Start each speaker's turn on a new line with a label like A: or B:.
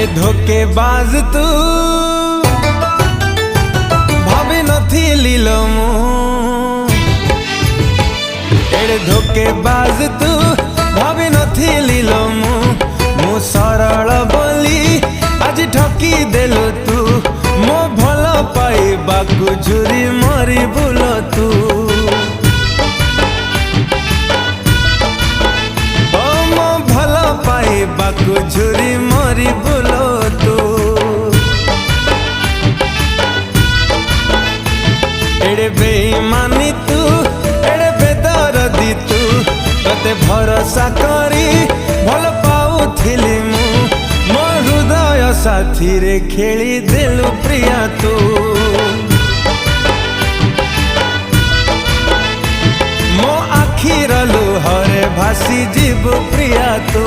A: एड़े धोकेबाज तू भाभी नथिली लो मु एड़े धोकेबाज तू भाभी नथिली लो मु सरल बोली आज ठकी देलु तू मो भल पाइबाकु झुरी मरी बुल तू मो भल पाइबाकु झुरी मरी बुल तू एड़े बेईमानी तू एड़े बेदरदी तू तते भरोसा करी भल पाउथिली मु मो हृदय साथी रे खेली देलु प्रिया तू मो आखिर लुहरे भासी जीव प्रिया तू।